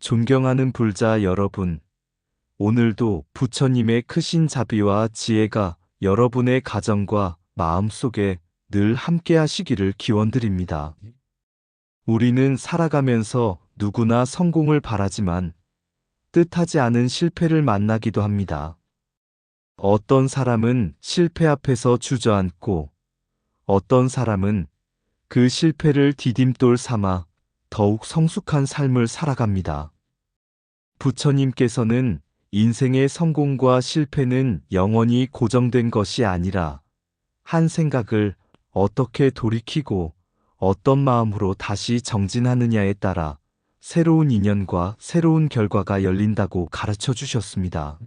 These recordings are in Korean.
존경하는 불자 여러분, 오늘도 부처님의 크신 자비와 지혜가 여러분의 가정과 마음속에 늘 함께 하시기를 기원드립니다. 우리는 살아가면서 누구나 성공을 바라지만 뜻하지 않은 실패를 만나기도 합니다. 어떤 사람은 실패 앞에서 주저앉고 어떤 사람은 그 실패를 디딤돌 삼아 더욱 성숙한 삶을 살아갑니다. 부처님께서는 인생의 성공과 실패는 영원히 고정된 것이 아니라 한 생각을 어떻게 돌이키고 어떤 마음으로 다시 정진하느냐에 따라 새로운 인연과 새로운 결과가 열린다고 가르쳐 주셨습니다.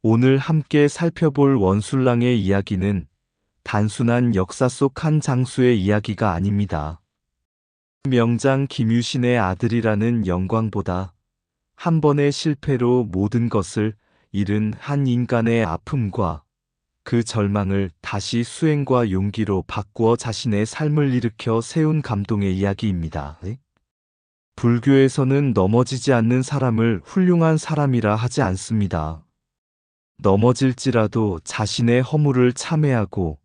오늘 함께 살펴볼 원술랑의 이야기는 단순한 역사 속 한 장수의 이야기가 아닙니다. 명장 김유신의 아들이라는 영광보다 한 번의 실패로 모든 것을 잃은 한 인간의 아픔과 그 절망을 다시 수행과 용기로 바꾸어 자신의 삶을 일으켜 세운 감동의 이야기입니다. 불교에서는 넘어지지 않는 사람을 훌륭한 사람이라 하지 않습니다. 넘어질지라도 자신의 허물을 참회하고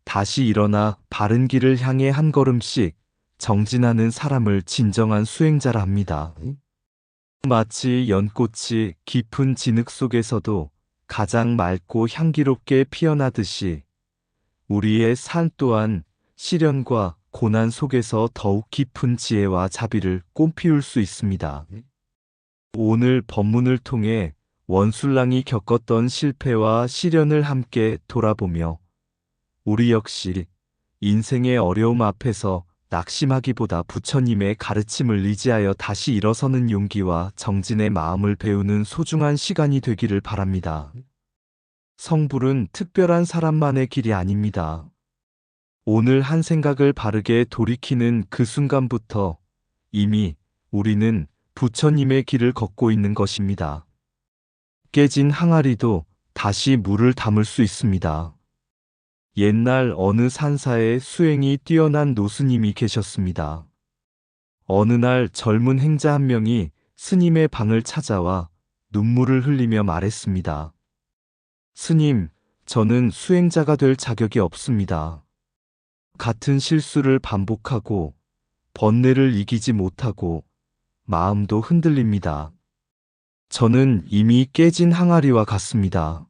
다시 일어나 바른 길을 향해 한 걸음씩 정진하는 사람을 진정한 수행자라 합니다. 마치 연꽃이 깊은 진흙 속에서도 가장 맑고 향기롭게 피어나듯이 우리의 삶 또한 시련과 고난 속에서 더욱 깊은 지혜와 자비를 꽃피울 수 있습니다. 오늘 법문을 통해 원술랑이 겪었던 실패와 시련을 함께 돌아보며 우리 역시 인생의 어려움 앞에서 낙심하기보다 부처님의 가르침을 의지하여 다시 일어서는 용기와 정진의 마음을 배우는 소중한 시간이 되기를 바랍니다. 성불은 특별한 사람만의 길이 아닙니다. 오늘 한 생각을 바르게 돌이키는 그 순간부터 이미 우리는 부처님의 길을 걷고 있는 것입니다. 깨진 항아리도 다시 물을 담을 수 있습니다. 옛날 어느 산사에 수행이 뛰어난 노스님이 계셨습니다. 어느 날 젊은 행자 한 명이 스님의 방을 찾아와 눈물을 흘리며 말했습니다. 스님, 저는 수행자가 될 자격이 없습니다. 같은 실수를 반복하고 번뇌를 이기지 못하고 마음도 흔들립니다. 저는 이미 깨진 항아리와 같습니다.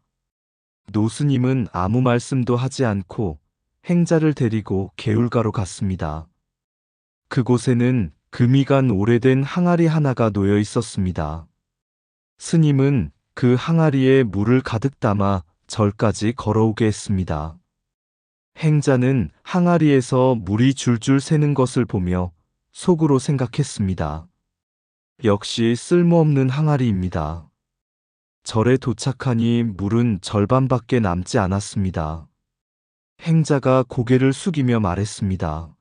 노스님은 아무 말씀도 하지 않고 행자를 데리고 개울가로 갔습니다. 그곳에는 금이 간 오래된 항아리 하나가 놓여 있었습니다. 스님은 그 항아리에 물을 가득 담아 절까지 걸어오게 했습니다. 행자는 항아리에서 물이 줄줄 새는 것을 보며 속으로 생각했습니다. 역시 쓸모없는 항아리입니다. 절에 도착하니 물은 절반밖에 남지 않았습니다. 행자가 고개를 숙이며 말했습니다.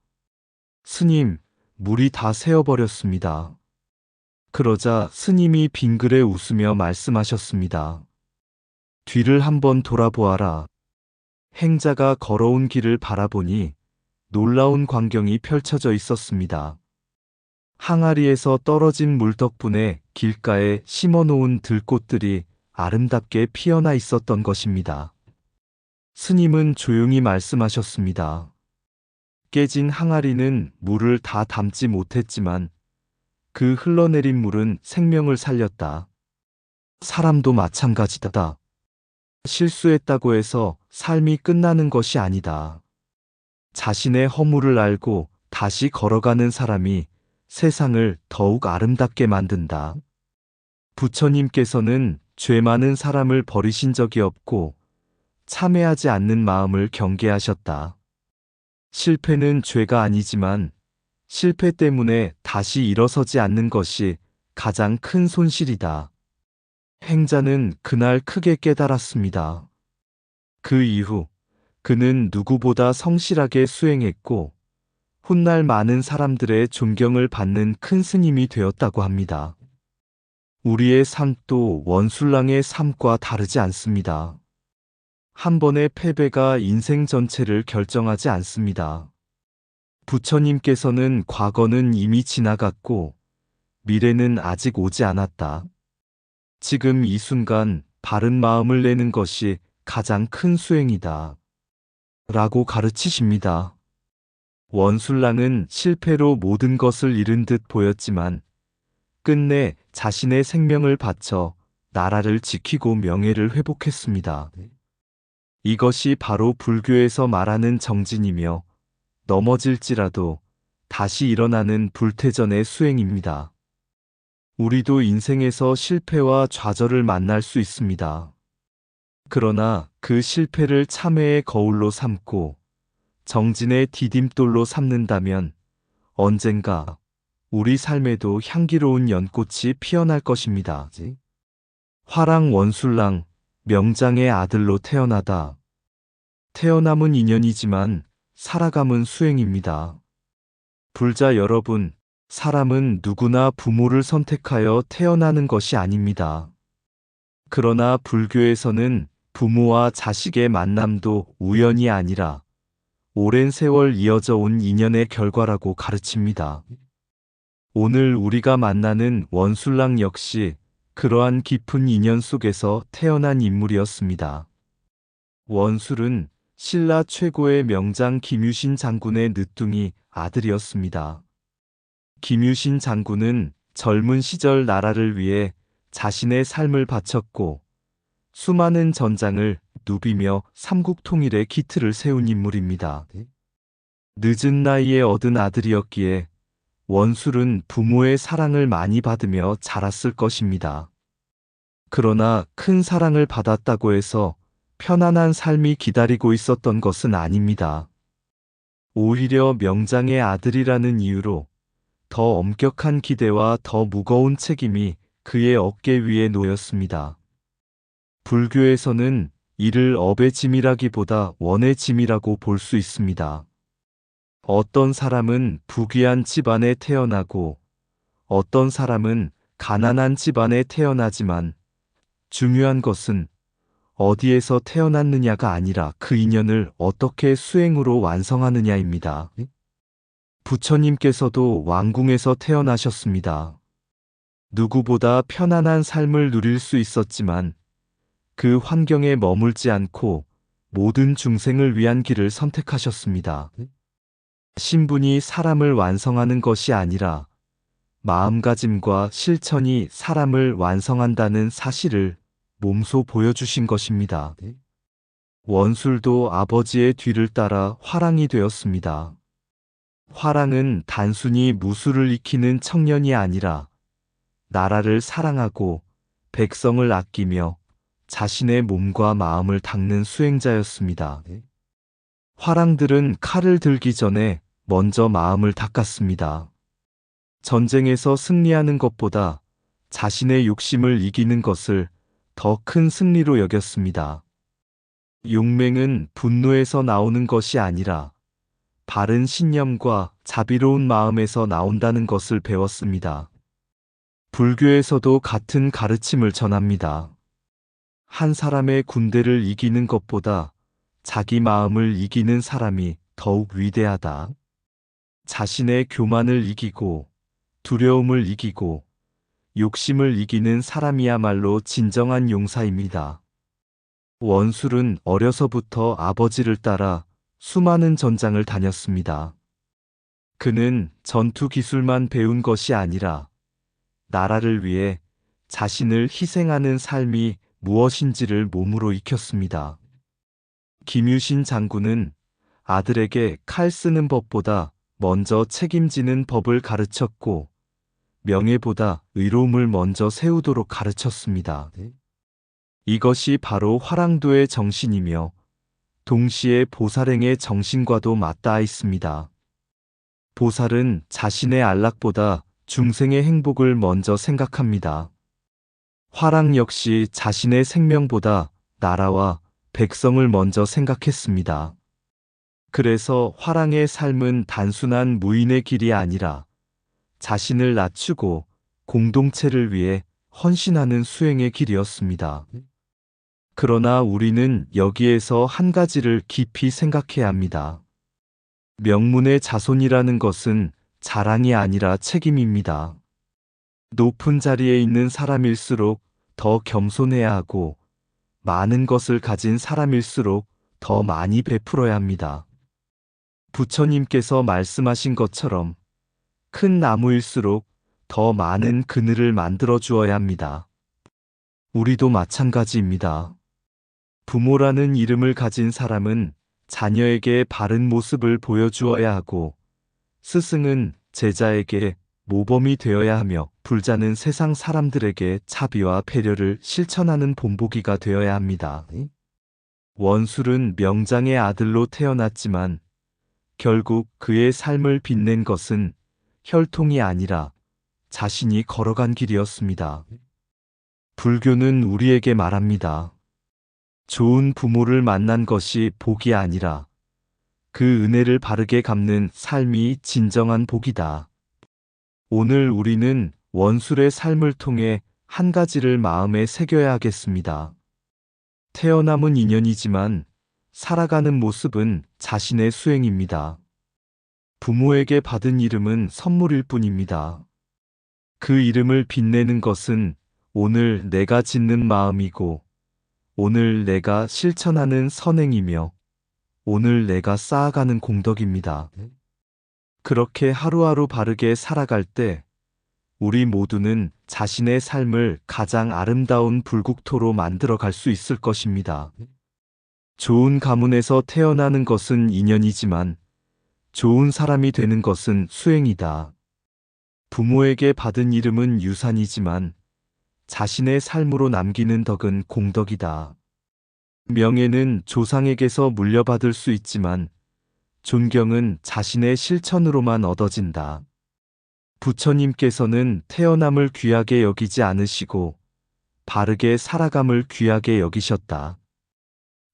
스님, 물이 다 새어버렸습니다. 그러자 스님이 빙그레 웃으며 말씀하셨습니다. 뒤를 한번 돌아보아라. 행자가 걸어온 길을 바라보니 놀라운 광경이 펼쳐져 있었습니다. 항아리에서 떨어진 물 덕분에 길가에 심어놓은 들꽃들이 아름답게 피어나 있었던 것입니다. 스님은 조용히 말씀하셨습니다. 깨진 항아리는 물을 다 담지 못했지만 그 흘러내린 물은 생명을 살렸다. 사람도 마찬가지다. 실수했다고 해서 삶이 끝나는 것이 아니다. 자신의 허물을 알고 다시 걸어가는 사람이 세상을 더욱 아름답게 만든다. 부처님께서는 죄 많은 사람을 버리신 적이 없고 참회하지 않는 마음을 경계하셨다. 실패는 죄가 아니지만 실패 때문에 다시 일어서지 않는 것이 가장 큰 손실이다. 행자는 그날 크게 깨달았습니다. 그 이후 그는 누구보다 성실하게 수행했고 훗날 많은 사람들의 존경을 받는 큰 스님이 되었다고 합니다. 우리의 삶도 원술랑의 삶과 다르지 않습니다. 한 번의 패배가 인생 전체를 결정하지 않습니다. 부처님께서는 과거는 이미 지나갔고 미래는 아직 오지 않았다. 지금 이 순간 바른 마음을 내는 것이 가장 큰 수행이다. 라고 가르치십니다. 원술랑은 실패로 모든 것을 잃은 듯 보였지만 끝내 자신의 생명을 바쳐 나라를 지키고 명예를 회복했습니다. 이것이 바로 불교에서 말하는 정진이며 넘어질지라도 다시 일어나는 불태전의 수행입니다. 우리도 인생에서 실패와 좌절을 만날 수 있습니다. 그러나 그 실패를 참회의 거울로 삼고 정진의 디딤돌로 삼는다면 언젠가 우리 삶에도 향기로운 연꽃이 피어날 것입니다. 화랑 원술랑, 명장의 아들로 태어나다. 태어남은 인연이지만 살아감은 수행입니다. 불자 여러분, 사람은 누구나 부모를 선택하여 태어나는 것이 아닙니다. 그러나 불교에서는 부모와 자식의 만남도 우연이 아니라 오랜 세월 이어져 온 인연의 결과라고 가르칩니다. 오늘 우리가 만나는 원술랑 역시 그러한 깊은 인연 속에서 태어난 인물이었습니다. 원술은 신라 최고의 명장 김유신 장군의 늦둥이 아들이었습니다. 김유신 장군은 젊은 시절 나라를 위해 자신의 삶을 바쳤고 수많은 전장을 누비며 삼국 통일의 기틀을 세운 인물입니다. 늦은 나이에 얻은 아들이었기에 원술은 부모의 사랑을 많이 받으며 자랐을 것입니다. 그러나 큰 사랑을 받았다고 해서 편안한 삶이 기다리고 있었던 것은 아닙니다. 오히려 명장의 아들이라는 이유로 더 엄격한 기대와 더 무거운 책임이 그의 어깨 위에 놓였습니다. 불교에서는 이를 업의 짐이라기보다 원의 짐이라고 볼 수 있습니다. 어떤 사람은 부귀한 집안에 태어나고 어떤 사람은 가난한 집안에 태어나지만 중요한 것은 어디에서 태어났느냐가 아니라 그 인연을 어떻게 수행으로 완성하느냐입니다. 부처님께서도 왕궁에서 태어나셨습니다. 누구보다 편안한 삶을 누릴 수 있었지만 그 환경에 머물지 않고 모든 중생을 위한 길을 선택하셨습니다. 신분이 사람을 완성하는 것이 아니라 마음가짐과 실천이 사람을 완성한다는 사실을 몸소 보여주신 것입니다. 원술도 아버지의 뒤를 따라 화랑이 되었습니다. 화랑은 단순히 무술을 익히는 청년이 아니라 나라를 사랑하고 백성을 아끼며 자신의 몸과 마음을 닦는 수행자였습니다. 화랑들은 칼을 들기 전에 먼저 마음을 닦았습니다. 전쟁에서 승리하는 것보다 자신의 욕심을 이기는 것을 더 큰 승리로 여겼습니다. 용맹은 분노에서 나오는 것이 아니라 바른 신념과 자비로운 마음에서 나온다는 것을 배웠습니다. 불교에서도 같은 가르침을 전합니다. 한 사람의 군대를 이기는 것보다 자기 마음을 이기는 사람이 더욱 위대하다. 자신의 교만을 이기고 두려움을 이기고 욕심을 이기는 사람이야말로 진정한 용사입니다. 원술은 어려서부터 아버지를 따라 수많은 전장을 다녔습니다. 그는 전투 기술만 배운 것이 아니라 나라를 위해 자신을 희생하는 삶이 무엇인지를 몸으로 익혔습니다. 김유신 장군은 아들에게 칼 쓰는 법보다 먼저 책임지는 법을 가르쳤고 명예보다 의로움을 먼저 세우도록 가르쳤습니다. 이것이 바로 화랑도의 정신이며 동시에 보살행의 정신과도 맞닿아 있습니다. 보살은 자신의 안락보다 중생의 행복을 먼저 생각합니다. 화랑 역시 자신의 생명보다 나라와 백성을 먼저 생각했습니다. 그래서 화랑의 삶은 단순한 무인의 길이 아니라 자신을 낮추고 공동체를 위해 헌신하는 수행의 길이었습니다. 그러나 우리는 여기에서 한 가지를 깊이 생각해야 합니다. 명문의 자손이라는 것은 자랑이 아니라 책임입니다. 높은 자리에 있는 사람일수록 더 겸손해야 하고 많은 것을 가진 사람일수록 더 많이 베풀어야 합니다. 부처님께서 말씀하신 것처럼 큰 나무일수록 더 많은 그늘을 만들어 주어야 합니다. 우리도 마찬가지입니다. 부모라는 이름을 가진 사람은 자녀에게 바른 모습을 보여주어야 하고 스승은 제자에게 모범이 되어야 하며 불자는 세상 사람들에게 자비와 배려를 실천하는 본보기가 되어야 합니다. 원술은 명장의 아들로 태어났지만 결국 그의 삶을 빛낸 것은 혈통이 아니라 자신이 걸어간 길이었습니다. 불교는 우리에게 말합니다. 좋은 부모를 만난 것이 복이 아니라 그 은혜를 바르게 갚는 삶이 진정한 복이다. 오늘 우리는 원술의 삶을 통해 한 가지를 마음에 새겨야 하겠습니다. 태어남은 인연이지만 살아가는 모습은 자신의 수행입니다. 부모에게 받은 이름은 선물일 뿐입니다. 그 이름을 빛내는 것은 오늘 내가 짓는 마음이고 오늘 내가 실천하는 선행이며 오늘 내가 쌓아가는 공덕입니다. 그렇게 하루하루 바르게 살아갈 때 우리 모두는 자신의 삶을 가장 아름다운 불국토로 만들어 갈 수 있을 것입니다. 좋은 가문에서 태어나는 것은 인연이지만 좋은 사람이 되는 것은 수행이다. 부모에게 받은 이름은 유산이지만 자신의 삶으로 남기는 덕은 공덕이다. 명예는 조상에게서 물려받을 수 있지만 존경은 자신의 실천으로만 얻어진다. 부처님께서는 태어남을 귀하게 여기지 않으시고 바르게 살아감을 귀하게 여기셨다.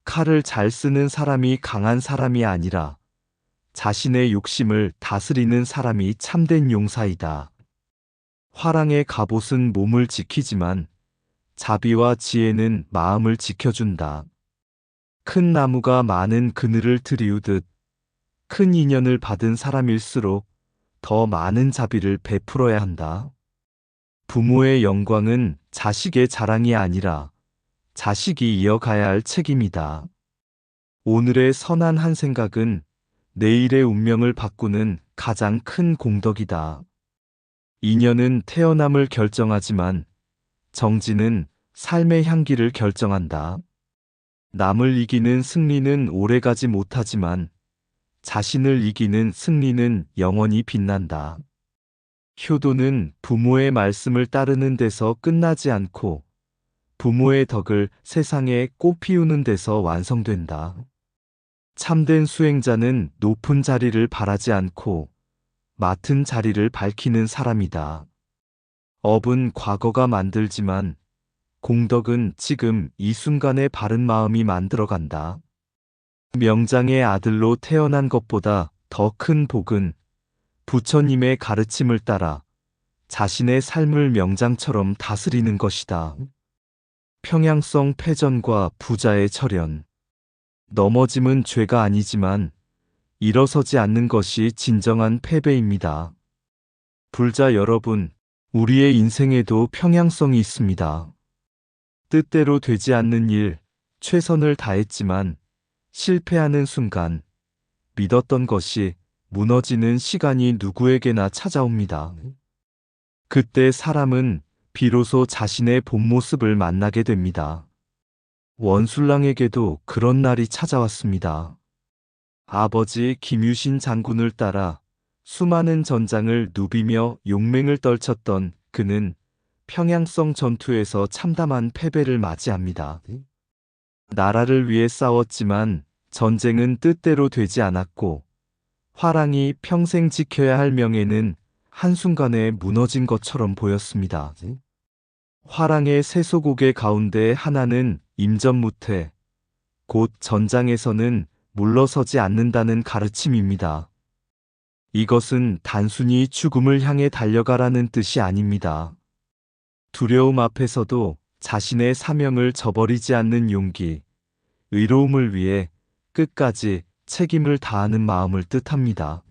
칼을 잘 쓰는 사람이 강한 사람이 아니라 자신의 욕심을 다스리는 사람이 참된 용사이다. 화랑의 갑옷은 몸을 지키지만 자비와 지혜는 마음을 지켜준다. 큰 나무가 많은 그늘을 들이우듯 큰 인연을 받은 사람일수록 더 많은 자비를 베풀어야 한다. 부모의 영광은 자식의 자랑이 아니라 자식이 이어가야 할 책임이다. 오늘의 선한 한 생각은 내일의 운명을 바꾸는 가장 큰 공덕이다. 인연은 태어남을 결정하지만 정진은 삶의 향기를 결정한다. 남을 이기는 승리는 오래가지 못하지만 자신을 이기는 승리는 영원히 빛난다. 효도는 부모의 말씀을 따르는 데서 끝나지 않고 부모의 덕을 세상에 꽃 피우는 데서 완성된다. 참된 수행자는 높은 자리를 바라지 않고 맡은 자리를 밝히는 사람이다. 업은 과거가 만들지만 공덕은 지금 이 순간의 바른 마음이 만들어간다. 명장의 아들로 태어난 것보다 더 큰 복은 부처님의 가르침을 따라 자신의 삶을 명장처럼 다스리는 것이다. 평양성 패전과 부자의 철연. 넘어짐은 죄가 아니지만 일어서지 않는 것이 진정한 패배입니다. 불자 여러분, 우리의 인생에도 평양성이 있습니다. 뜻대로 되지 않는 일, 최선을 다했지만 실패하는 순간, 믿었던 것이 무너지는 시간이 누구에게나 찾아옵니다. 그때 사람은 비로소 자신의 본 모습을 만나게 됩니다. 원술랑에게도 그런 날이 찾아왔습니다. 아버지 김유신 장군을 따라 수많은 전장을 누비며 용맹을 떨쳤던 그는 평양성 전투에서 참담한 패배를 맞이합니다. 나라를 위해 싸웠지만 전쟁은 뜻대로 되지 않았고 화랑이 평생 지켜야 할 명예는 한순간에 무너진 것처럼 보였습니다. 화랑의 세 소곡의 가운데 하나는 임전무태, 곧 전장에서는 물러서지 않는다는 가르침입니다. 이것은 단순히 죽음을 향해 달려가라는 뜻이 아닙니다. 두려움 앞에서도 자신의 사명을 저버리지 않는 용기, 의로움을 위해 끝까지 책임을 다하는 마음을 뜻합니다.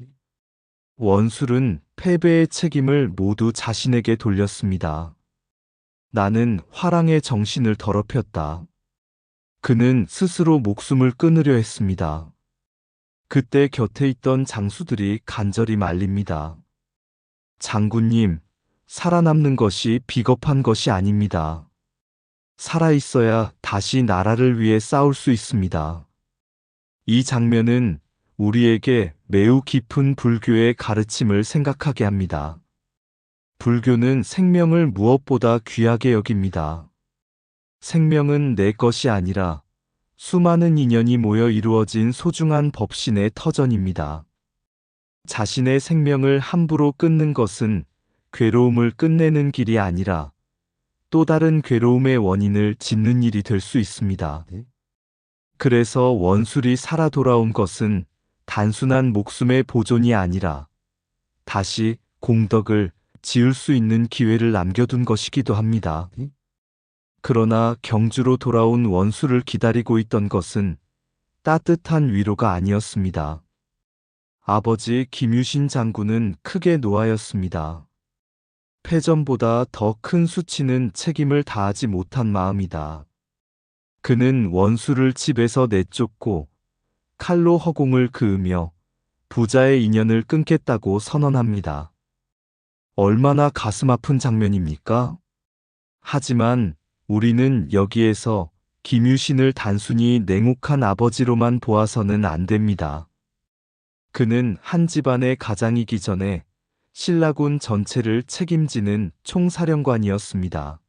원술은 패배의 책임을 모두 자신에게 돌렸습니다. 나는 화랑의 정신을 더럽혔다. 그는 스스로 목숨을 끊으려 했습니다. 그때 곁에 있던 장수들이 간절히 말립니다. 장군님, 살아남는 것이 비겁한 것이 아닙니다. 살아있어야 다시 나라를 위해 싸울 수 있습니다. 이 장면은 우리에게 매우 깊은 불교의 가르침을 생각하게 합니다. 불교는 생명을 무엇보다 귀하게 여깁니다. 생명은 내 것이 아니라 수많은 인연이 모여 이루어진 소중한 법신의 터전입니다. 자신의 생명을 함부로 끊는 것은 괴로움을 끝내는 길이 아니라 또 다른 괴로움의 원인을 짓는 일이 될 수 있습니다. 그래서 원술이 살아 돌아온 것은 단순한 목숨의 보존이 아니라 다시 공덕을 지을 수 있는 기회를 남겨둔 것이기도 합니다. 그러나 경주로 돌아온 원수를 기다리고 있던 것은 따뜻한 위로가 아니었습니다. 아버지 김유신 장군은 크게 노하였습니다. 패전보다 더 큰 수치는 책임을 다하지 못한 마음이다. 그는 원수를 집에서 내쫓고 칼로 허공을 그으며 부자의 인연을 끊겠다고 선언합니다. 얼마나 가슴 아픈 장면입니까? 하지만 우리는 여기에서 김유신을 단순히 냉혹한 아버지로만 보아서는 안 됩니다. 그는 한 집안의 가장이기 전에 신라군 전체를 책임지는 총사령관이었습니다.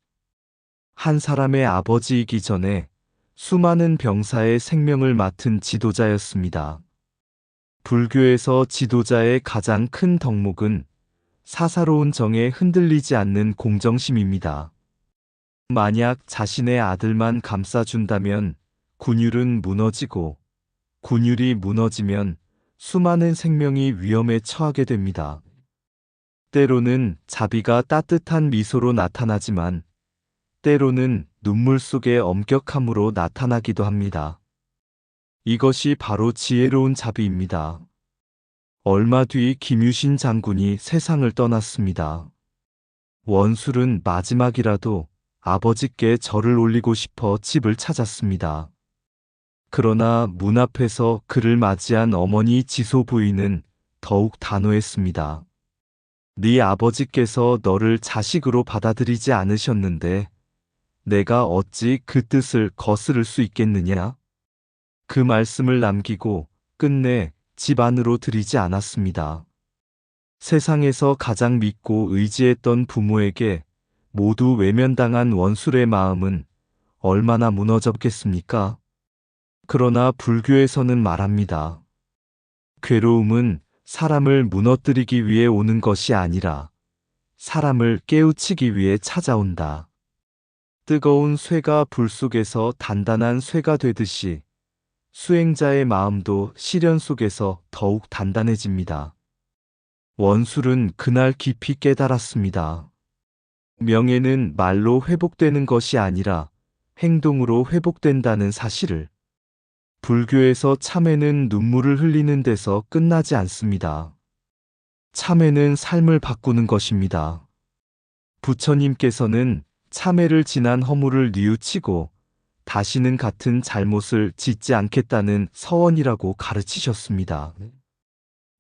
한 사람의 아버지이기 전에 수많은 병사의 생명을 맡은 지도자였습니다. 불교에서 지도자의 가장 큰 덕목은 사사로운 정에 흔들리지 않는 공정심입니다. 만약 자신의 아들만 감싸준다면 군율은 무너지고 군율이 무너지면 수많은 생명이 위험에 처하게 됩니다. 때로는 자비가 따뜻한 미소로 나타나지만 때로는 눈물 속의 엄격함으로 나타나기도 합니다. 이것이 바로 지혜로운 자비입니다. 얼마 뒤 김유신 장군이 세상을 떠났습니다. 원술은 마지막이라도 아버지께 절을 올리고 싶어 집을 찾았습니다. 그러나 문 앞에서 그를 맞이한 어머니 지소 부인은 더욱 단호했습니다. 네 아버지께서 너를 자식으로 받아들이지 않으셨는데 내가 어찌 그 뜻을 거스를 수 있겠느냐? 그 말씀을 남기고 끝내 집 안으로 들이지 않았습니다. 세상에서 가장 믿고 의지했던 부모에게 모두 외면당한 원술의 마음은 얼마나 무너졌겠습니까? 그러나 불교에서는 말합니다. 괴로움은 사람을 무너뜨리기 위해 오는 것이 아니라 사람을 깨우치기 위해 찾아온다. 뜨거운 쇠가 불 속에서 단단한 쇠가 되듯이 수행자의 마음도 시련 속에서 더욱 단단해집니다. 원술은 그날 깊이 깨달았습니다. 명예는 말로 회복되는 것이 아니라 행동으로 회복된다는 사실을. 불교에서 참회는 눈물을 흘리는 데서 끝나지 않습니다. 참회는 삶을 바꾸는 것입니다. 부처님께서는 참회를 지난 허물을 뉘우치고 다시는 같은 잘못을 짓지 않겠다는 서원이라고 가르치셨습니다.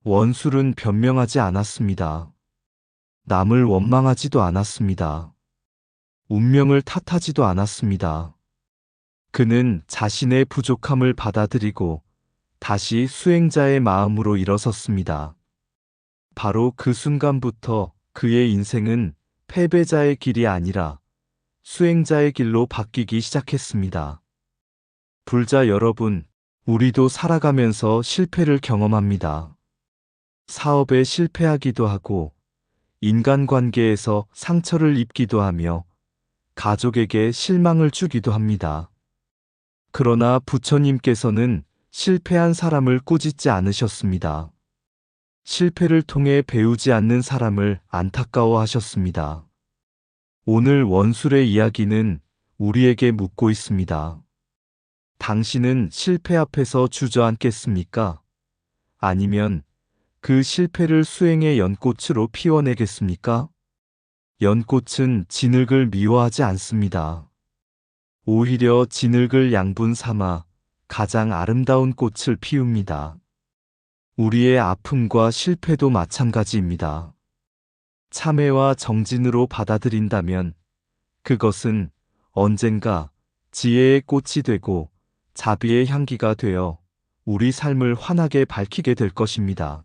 원술은 변명하지 않았습니다. 남을 원망하지도 않았습니다. 운명을 탓하지도 않았습니다. 그는 자신의 부족함을 받아들이고 다시 수행자의 마음으로 일어섰습니다. 바로 그 순간부터 그의 인생은 패배자의 길이 아니라 수행자의 길로 바뀌기 시작했습니다. 불자 여러분, 우리도 살아가면서 실패를 경험합니다. 사업에 실패하기도 하고, 인간관계에서 상처를 입기도 하며, 가족에게 실망을 주기도 합니다. 그러나 부처님께서는 실패한 사람을 꾸짖지 않으셨습니다. 실패를 통해 배우지 않는 사람을 안타까워하셨습니다. 오늘 원술의 이야기는 우리에게 묻고 있습니다. 당신은 실패 앞에서 주저앉겠습니까? 아니면 그 실패를 수행의 연꽃으로 피워내겠습니까? 연꽃은 진흙을 미워하지 않습니다. 오히려 진흙을 양분 삼아 가장 아름다운 꽃을 피웁니다. 우리의 아픔과 실패도 마찬가지입니다. 참회와 정진으로 받아들인다면 그것은 언젠가 지혜의 꽃이 되고 자비의 향기가 되어 우리 삶을 환하게 밝히게 될 것입니다.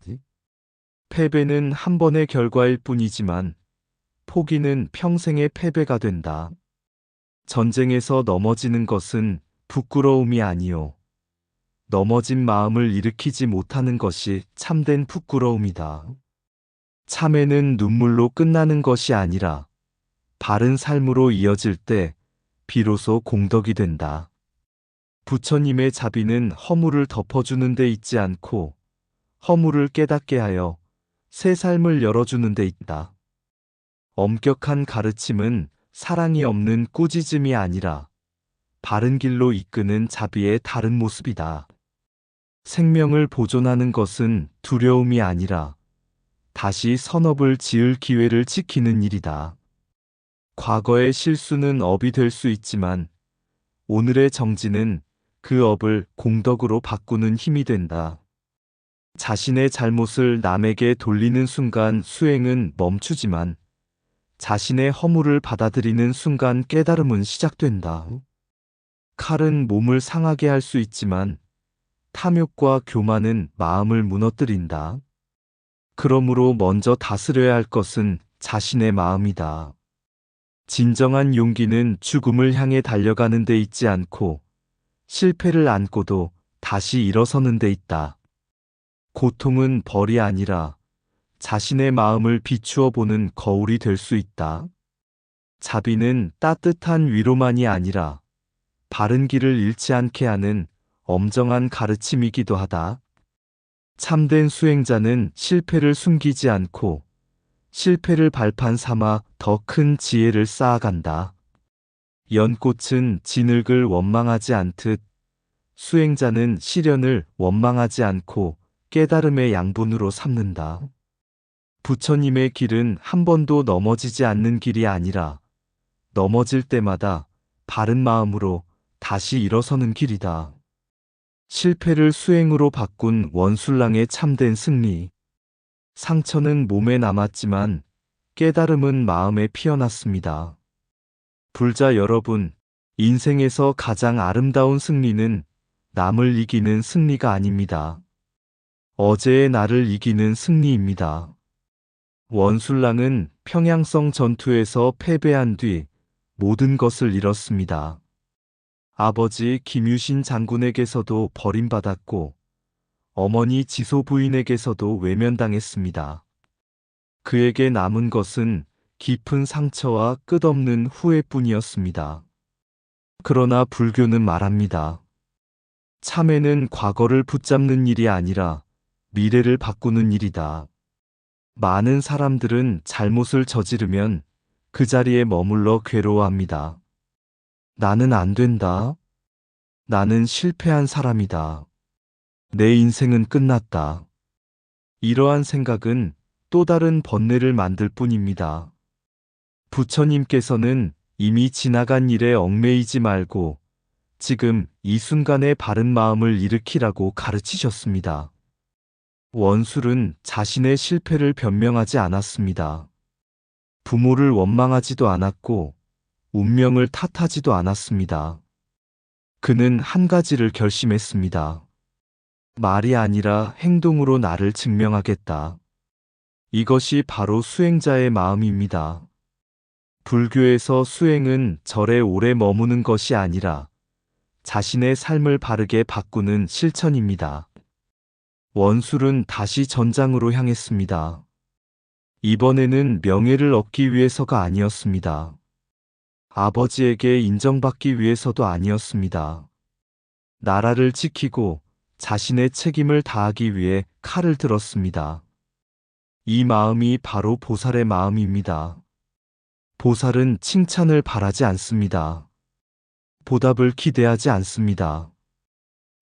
패배는 한 번의 결과일 뿐이지만 포기는 평생의 패배가 된다. 전쟁에서 넘어지는 것은 부끄러움이 아니요. 넘어진 마음을 일으키지 못하는 것이 참된 부끄러움이다. 참회는 눈물로 끝나는 것이 아니라 바른 삶으로 이어질 때 비로소 공덕이 된다. 부처님의 자비는 허물을 덮어주는 데 있지 않고 허물을 깨닫게 하여 새 삶을 열어주는 데 있다. 엄격한 가르침은 사랑이 없는 꾸짖음이 아니라 바른 길로 이끄는 자비의 다른 모습이다. 생명을 보존하는 것은 두려움이 아니라 다시 선업을 지을 기회를 지키는 일이다. 과거의 실수는 업이 될 수 있지만 오늘의 정진은 그 업을 공덕으로 바꾸는 힘이 된다. 자신의 잘못을 남에게 돌리는 순간 수행은 멈추지만 자신의 허물을 받아들이는 순간 깨달음은 시작된다. 칼은 몸을 상하게 할 수 있지만 탐욕과 교만은 마음을 무너뜨린다. 그러므로 먼저 다스려야 할 것은 자신의 마음이다. 진정한 용기는 죽음을 향해 달려가는 데 있지 않고 실패를 안고도 다시 일어서는 데 있다. 고통은 벌이 아니라 자신의 마음을 비추어 보는 거울이 될 수 있다. 자비는 따뜻한 위로만이 아니라 바른 길을 잃지 않게 하는 엄정한 가르침이기도 하다. 참된 수행자는 실패를 숨기지 않고 실패를 발판 삼아 더 큰 지혜를 쌓아간다. 연꽃은 진흙을 원망하지 않듯 수행자는 시련을 원망하지 않고 깨달음의 양분으로 삼는다. 부처님의 길은 한 번도 넘어지지 않는 길이 아니라 넘어질 때마다 바른 마음으로 다시 일어서는 길이다. 실패를 수행으로 바꾼 원술랑의 참된 승리. 상처는 몸에 남았지만 깨달음은 마음에 피어났습니다. 불자 여러분, 인생에서 가장 아름다운 승리는 남을 이기는 승리가 아닙니다. 어제의 나를 이기는 승리입니다. 원술랑은 평양성 전투에서 패배한 뒤 모든 것을 잃었습니다. 아버지 김유신 장군에게서도 버림받았고 어머니 지소 부인에게서도 외면당했습니다. 그에게 남은 것은 깊은 상처와 끝없는 후회뿐이었습니다. 그러나 불교는 말합니다. 참회는 과거를 붙잡는 일이 아니라 미래를 바꾸는 일이다. 많은 사람들은 잘못을 저지르면 그 자리에 머물러 괴로워합니다. 나는 안 된다. 나는 실패한 사람이다. 내 인생은 끝났다. 이러한 생각은 또 다른 번뇌를 만들 뿐입니다. 부처님께서는 이미 지나간 일에 얽매이지 말고 지금 이 순간의 바른 마음을 일으키라고 가르치셨습니다. 원술은 자신의 실패를 변명하지 않았습니다. 부모를 원망하지도 않았고 운명을 탓하지도 않았습니다. 그는 한 가지를 결심했습니다. 말이 아니라 행동으로 나를 증명하겠다. 이것이 바로 수행자의 마음입니다. 불교에서 수행은 절에 오래 머무는 것이 아니라 자신의 삶을 바르게 바꾸는 실천입니다. 원술은 다시 전장으로 향했습니다. 이번에는 명예를 얻기 위해서가 아니었습니다. 아버지에게 인정받기 위해서도 아니었습니다. 나라를 지키고 자신의 책임을 다하기 위해 칼을 들었습니다. 이 마음이 바로 보살의 마음입니다. 보살은 칭찬을 바라지 않습니다. 보답을 기대하지 않습니다.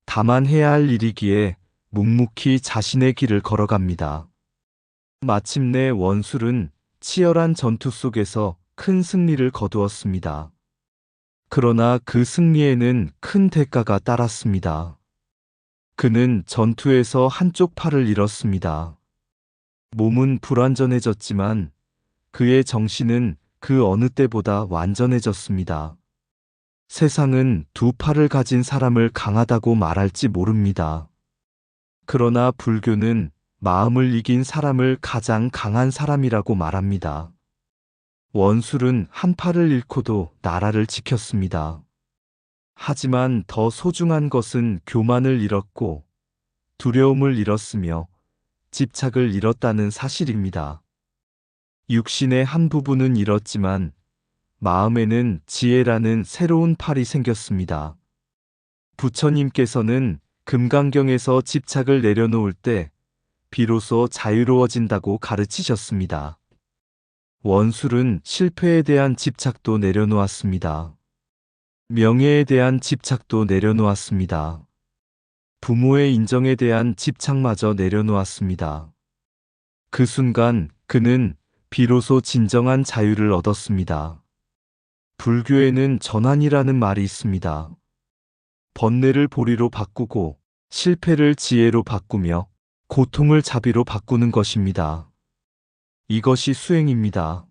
다만 해야 할 일이기에 묵묵히 자신의 길을 걸어갑니다. 마침내 원술은 치열한 전투 속에서 큰 승리를 거두었습니다. 그러나 그 승리에는 큰 대가가 따랐습니다. 그는 전투에서 한쪽 팔을 잃었습니다. 몸은 불완전해졌지만 그의 정신은 그 어느 때보다 완전해졌습니다. 세상은 두 팔을 가진 사람을 강하다고 말할지 모릅니다. 그러나 불교는 마음을 이긴 사람을 가장 강한 사람이라고 말합니다. 원술은 한 팔을 잃고도 나라를 지켰습니다. 하지만 더 소중한 것은 교만을 잃었고 두려움을 잃었으며 집착을 잃었다는 사실입니다. 육신의 한 부분은 잃었지만 마음에는 지혜라는 새로운 팔이 생겼습니다. 부처님께서는 금강경에서 집착을 내려놓을 때 비로소 자유로워진다고 가르치셨습니다. 원술은 실패에 대한 집착도 내려놓았습니다. 명예에 대한 집착도 내려놓았습니다. 부모의 인정에 대한 집착마저 내려놓았습니다. 그 순간 그는 비로소 진정한 자유를 얻었습니다. 불교에는 전환이라는 말이 있습니다. 번뇌를 보리로 바꾸고 실패를 지혜로 바꾸며 고통을 자비로 바꾸는 것입니다. 이것이 수행입니다.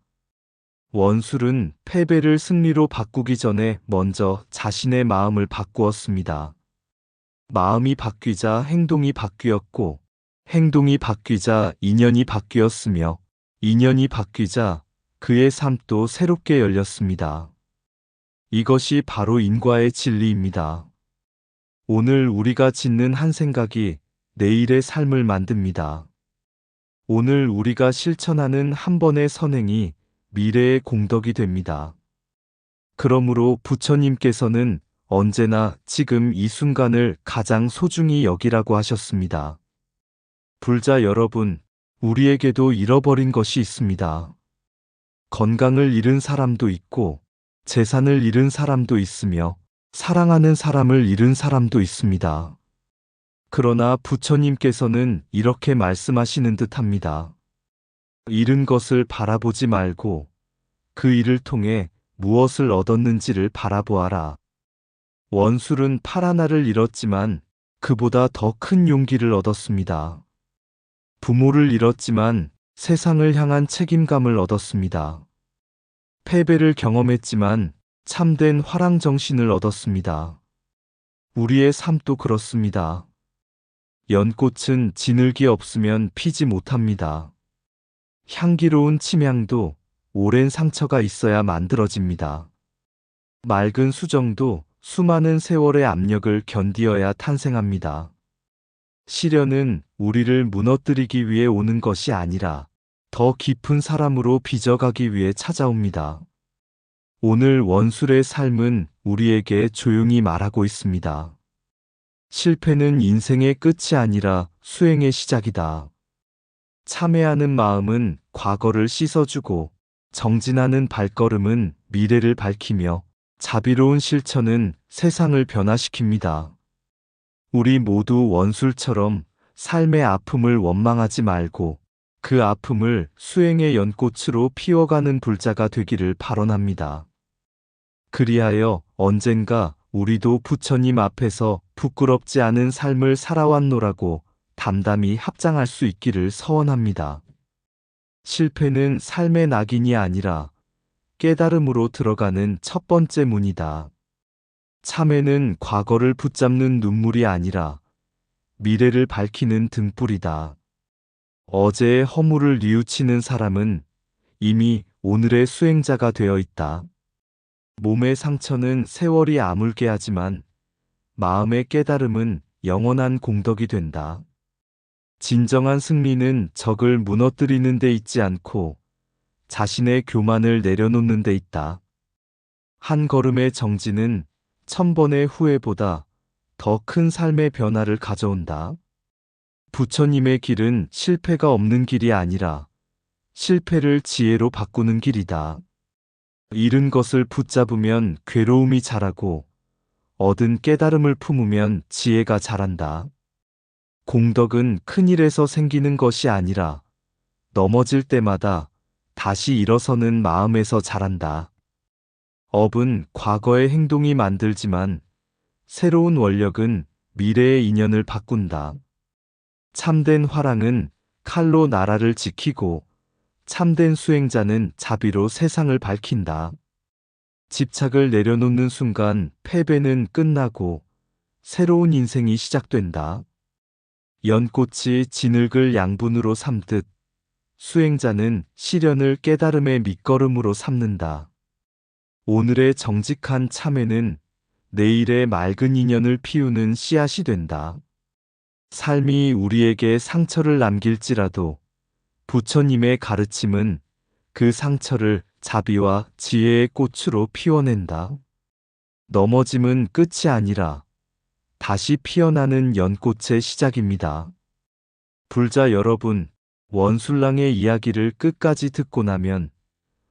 원술은 패배를 승리로 바꾸기 전에 먼저 자신의 마음을 바꾸었습니다. 마음이 바뀌자 행동이 바뀌었고, 행동이 바뀌자 인연이 바뀌었으며, 인연이 바뀌자 그의 삶도 새롭게 열렸습니다. 이것이 바로 인과의 진리입니다. 오늘 우리가 짓는 한 생각이 내일의 삶을 만듭니다. 오늘 우리가 실천하는 한 번의 선행이 미래의 공덕이 됩니다. 그러므로 부처님께서는 언제나 지금 이 순간을 가장 소중히 여기라고 하셨습니다. 불자 여러분, 우리에게도 잃어버린 것이 있습니다. 건강을 잃은 사람도 있고, 재산을 잃은 사람도 있으며, 사랑하는 사람을 잃은 사람도 있습니다. 그러나 부처님께서는 이렇게 말씀하시는 듯 합니다. 잃은 것을 바라보지 말고 그 일을 통해 무엇을 얻었는지를 바라보아라. 원술은 팔 하나를 잃었지만 그보다 더 큰 용기를 얻었습니다. 부모를 잃었지만 세상을 향한 책임감을 얻었습니다. 패배를 경험했지만 참된 화랑 정신을 얻었습니다. 우리의 삶도 그렇습니다. 연꽃은 지늘기 없으면 피지 못합니다. 향기로운 침향도 오랜 상처가 있어야 만들어집니다. 맑은 수정도 수많은 세월의 압력을 견디어야 탄생합니다. 시련은 우리를 무너뜨리기 위해 오는 것이 아니라 더 깊은 사람으로 빚어가기 위해 찾아옵니다. 오늘 원술의 삶은 우리에게 조용히 말하고 있습니다. 실패는 인생의 끝이 아니라 수행의 시작이다. 참회하는 마음은 과거를 씻어주고 정진하는 발걸음은 미래를 밝히며 자비로운 실천은 세상을 변화시킵니다. 우리 모두 원술처럼 삶의 아픔을 원망하지 말고 그 아픔을 수행의 연꽃으로 피워가는 불자가 되기를 발언합니다. 그리하여 언젠가 우리도 부처님 앞에서 부끄럽지 않은 삶을 살아왔노라고 담담히 합장할 수 있기를 서원합니다. 실패는 삶의 낙인이 아니라 깨달음으로 들어가는 첫 번째 문이다. 참회는 과거를 붙잡는 눈물이 아니라 미래를 밝히는 등불이다. 어제의 허물을 뉘우치는 사람은 이미 오늘의 수행자가 되어 있다. 몸의 상처는 세월이 아물게 하지만 마음의 깨달음은 영원한 공덕이 된다. 진정한 승리는 적을 무너뜨리는 데 있지 않고 자신의 교만을 내려놓는 데 있다. 한 걸음의 정진은 1000번의 후회보다 더 큰 삶의 변화를 가져온다. 부처님의 길은 실패가 없는 길이 아니라 실패를 지혜로 바꾸는 길이다. 잃은 것을 붙잡으면 괴로움이 자라고 얻은 깨달음을 품으면 지혜가 자란다. 공덕은 큰 일에서 생기는 것이 아니라 넘어질 때마다 다시 일어서는 마음에서 자란다. 업은 과거의 행동이 만들지만 새로운 원력은 미래의 인연을 바꾼다. 참된 화랑은 칼로 나라를 지키고 참된 수행자는 자비로 세상을 밝힌다. 집착을 내려놓는 순간 패배는 끝나고 새로운 인생이 시작된다. 연꽃이 진흙을 양분으로 삼듯 수행자는 시련을 깨달음의 밑거름으로 삼는다. 오늘의 정직한 참회는 내일의 맑은 인연을 피우는 씨앗이 된다. 삶이 우리에게 상처를 남길지라도 부처님의 가르침은 그 상처를 자비와 지혜의 꽃으로 피워낸다. 넘어짐은 끝이 아니라 다시 피어나는 연꽃의 시작입니다. 불자 여러분, 원술랑의 이야기를 끝까지 듣고 나면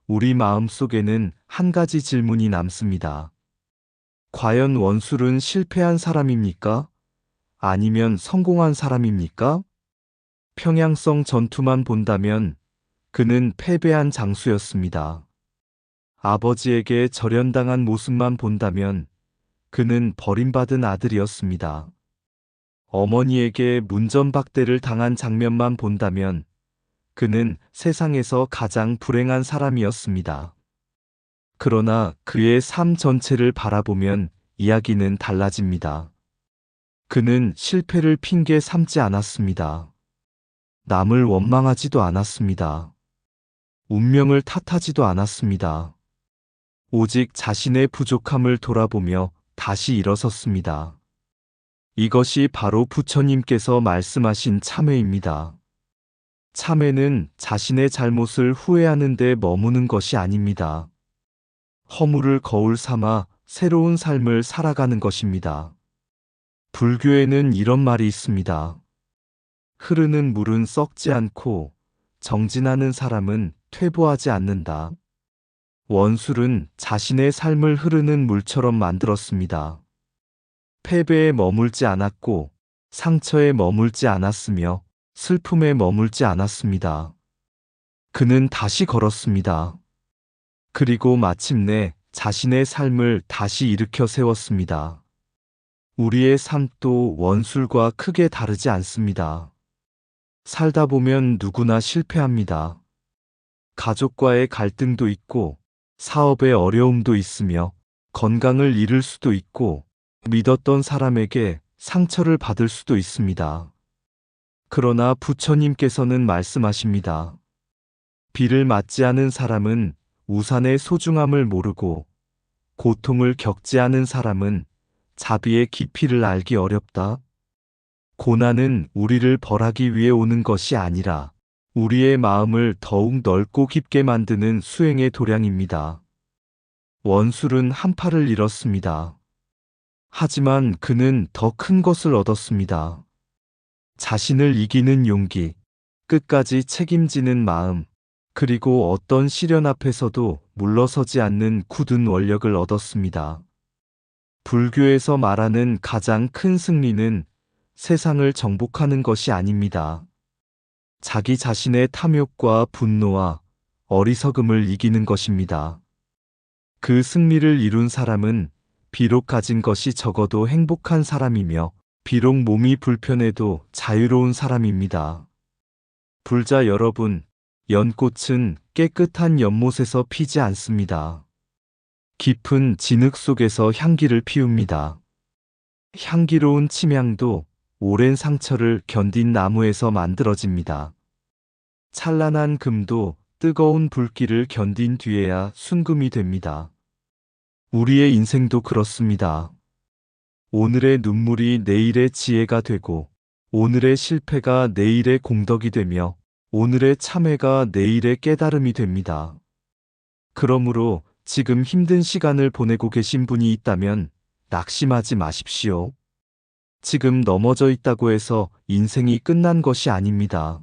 우리 마음속에는 한 가지 질문이 남습니다. 과연 원술은 실패한 사람입니까? 아니면 성공한 사람입니까? 평양성 전투만 본다면 그는 패배한 장수였습니다. 아버지에게 절연당한 모습만 본다면 그는 버림받은 아들이었습니다. 어머니에게 문전박대를 당한 장면만 본다면 그는 세상에서 가장 불행한 사람이었습니다. 그러나 그의 삶 전체를 바라보면 이야기는 달라집니다. 그는 실패를 핑계 삼지 않았습니다. 남을 원망하지도 않았습니다. 운명을 탓하지도 않았습니다. 오직 자신의 부족함을 돌아보며 다시 일어섰습니다. 이것이 바로 부처님께서 말씀하신 참회입니다. 참회는 자신의 잘못을 후회하는 데 머무는 것이 아닙니다. 허물을 거울 삼아 새로운 삶을 살아가는 것입니다. 불교에는 이런 말이 있습니다. 흐르는 물은 썩지 않고 정진하는 사람은 퇴보하지 않는다. 원술은 자신의 삶을 흐르는 물처럼 만들었습니다. 패배에 머물지 않았고 상처에 머물지 않았으며 슬픔에 머물지 않았습니다. 그는 다시 걸었습니다. 그리고 마침내 자신의 삶을 다시 일으켜 세웠습니다. 우리의 삶도 원술과 크게 다르지 않습니다. 살다 보면 누구나 실패합니다. 가족과의 갈등도 있고 사업의 어려움도 있으며 건강을 잃을 수도 있고 믿었던 사람에게 상처를 받을 수도 있습니다. 그러나 부처님께서는 말씀하십니다. 비를 맞지 않은 사람은 우산의 소중함을 모르고 고통을 겪지 않은 사람은 자비의 깊이를 알기 어렵다. 고난은 우리를 벌하기 위해 오는 것이 아니라 우리의 마음을 더욱 넓고 깊게 만드는 수행의 도량입니다. 원술은 한 팔을 잃었습니다. 하지만 그는 더 큰 것을 얻었습니다. 자신을 이기는 용기, 끝까지 책임지는 마음, 그리고 어떤 시련 앞에서도 물러서지 않는 굳은 원력을 얻었습니다. 불교에서 말하는 가장 큰 승리는 세상을 정복하는 것이 아닙니다. 자기 자신의 탐욕과 분노와 어리석음을 이기는 것입니다. 그 승리를 이룬 사람은 비록 가진 것이 적어도 행복한 사람이며 비록 몸이 불편해도 자유로운 사람입니다. 불자 여러분, 연꽃은 깨끗한 연못에서 피지 않습니다. 깊은 진흙 속에서 향기를 피웁니다. 향기로운 침향도 오랜 상처를 견딘 나무에서 만들어집니다. 찬란한 금도 뜨거운 불길을 견딘 뒤에야 순금이 됩니다. 우리의 인생도 그렇습니다. 오늘의 눈물이 내일의 지혜가 되고 오늘의 실패가 내일의 공덕이 되며 오늘의 참회가 내일의 깨달음이 됩니다. 그러므로 지금 힘든 시간을 보내고 계신 분이 있다면 낙심하지 마십시오. 지금 넘어져 있다고 해서 인생이 끝난 것이 아닙니다.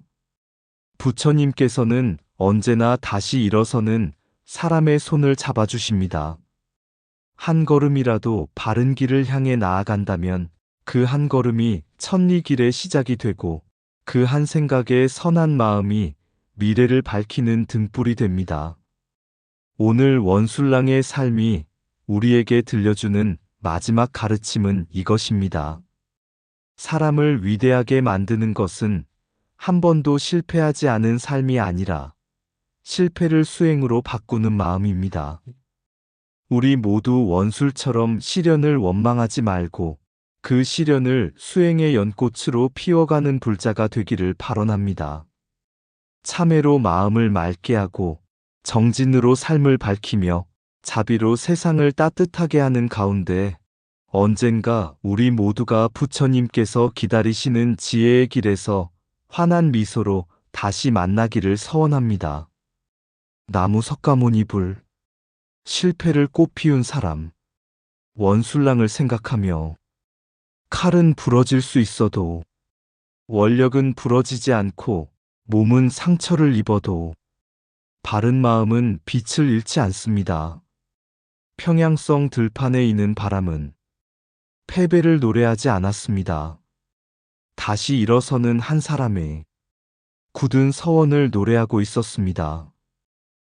부처님께서는 언제나 다시 일어서는 사람의 손을 잡아주십니다. 한 걸음이라도 바른 길을 향해 나아간다면 그 한 걸음이 천리 길의 시작이 되고 그 한 생각의 선한 마음이 미래를 밝히는 등불이 됩니다. 오늘 원술랑의 삶이 우리에게 들려주는 마지막 가르침은 이것입니다. 사람을 위대하게 만드는 것은 한 번도 실패하지 않은 삶이 아니라 실패를 수행으로 바꾸는 마음입니다. 우리 모두 원술처럼 시련을 원망하지 말고 그 시련을 수행의 연꽃으로 피워가는 불자가 되기를 발언합니다. 참회로 마음을 맑게 하고 정진으로 삶을 밝히며 자비로 세상을 따뜻하게 하는 가운데 언젠가 우리 모두가 부처님께서 기다리시는 지혜의 길에서 환한 미소로 다시 만나기를 서원합니다. 나무 석가모니불. 실패를 꽃피운 사람. 원술랑을 생각하며 칼은 부러질 수 있어도 원력은 부러지지 않고 몸은 상처를 입어도 바른 마음은 빛을 잃지 않습니다. 평양성 들판에 이는 바람은 패배를 노래하지 않았습니다. 다시 일어서는 한 사람의 굳은 서원을 노래하고 있었습니다.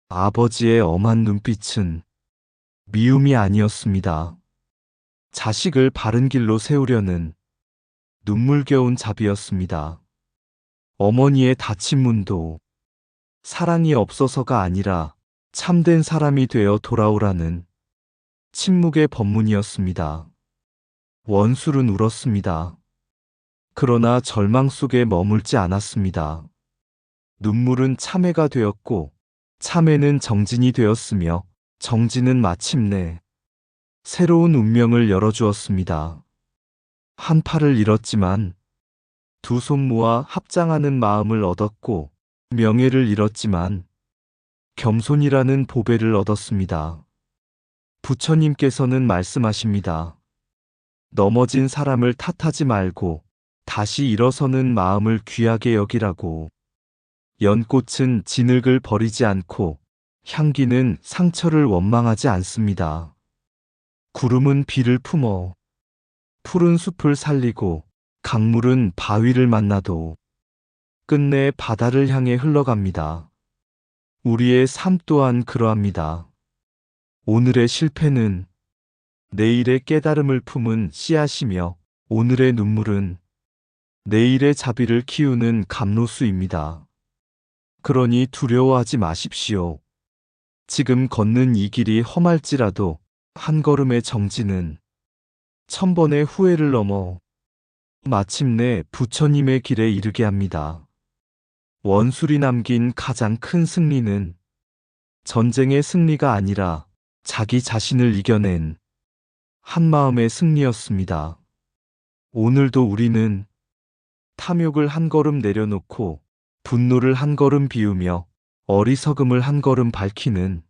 아버지의 엄한 눈빛은 미움이 아니었습니다. 자식을 바른 길로 세우려는 눈물겨운 자비였습니다. 어머니의 닫힌 문도 사랑이 없어서가 아니라 참된 사람이 되어 돌아오라는 침묵의 법문이었습니다. 원술은 울었습니다. 그러나 절망 속에 머물지 않았습니다. 눈물은 참회가 되었고 참회는 정진이 되었으며 정진은 마침내 새로운 운명을 열어주었습니다. 한 팔을 잃었지만 두 손 모아 합장하는 마음을 얻었고 명예를 잃었지만 겸손이라는 보배를 얻었습니다. 부처님께서는 말씀하십니다. 넘어진 사람을 탓하지 말고 다시 일어서는 마음을 귀하게 여기라고. 연꽃은 진흙을 버리지 않고 향기는 상처를 원망하지 않습니다. 구름은 비를 품어 푸른 숲을 살리고 강물은 바위를 만나도 끝내 바다를 향해 흘러갑니다. 우리의 삶 또한 그러합니다. 오늘의 실패는 내일의 깨달음을 품은 씨앗이며 오늘의 눈물은 내일의 자비를 키우는 감로수입니다. 그러니 두려워하지 마십시오. 지금 걷는 이 길이 험할지라도 한 걸음의 정진은 1000번의 후회를 넘어 마침내 부처님의 길에 이르게 합니다. 원술이 남긴 가장 큰 승리는 전쟁의 승리가 아니라 자기 자신을 이겨낸 한마음의 승리였습니다. 오늘도 우리는 탐욕을 한 걸음 내려놓고 분노를 한 걸음 비우며 어리석음을 한 걸음 밝히는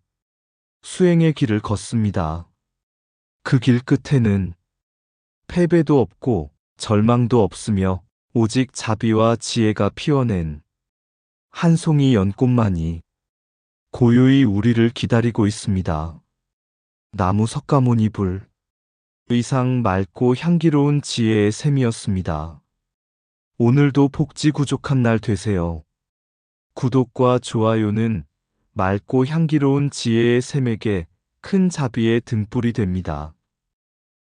수행의 길을 걷습니다. 그 길 끝에는 패배도 없고 절망도 없으며 오직 자비와 지혜가 피워낸 한 송이 연꽃만이 고요히 우리를 기다리고 있습니다. 나무 석가모니불. 의상 맑고 향기로운 지혜의 샘이었습니다. 오늘도 복지구족한 날 되세요. 구독과 좋아요는 맑고 향기로운 지혜의 샘에게 큰 자비의 등불이 됩니다.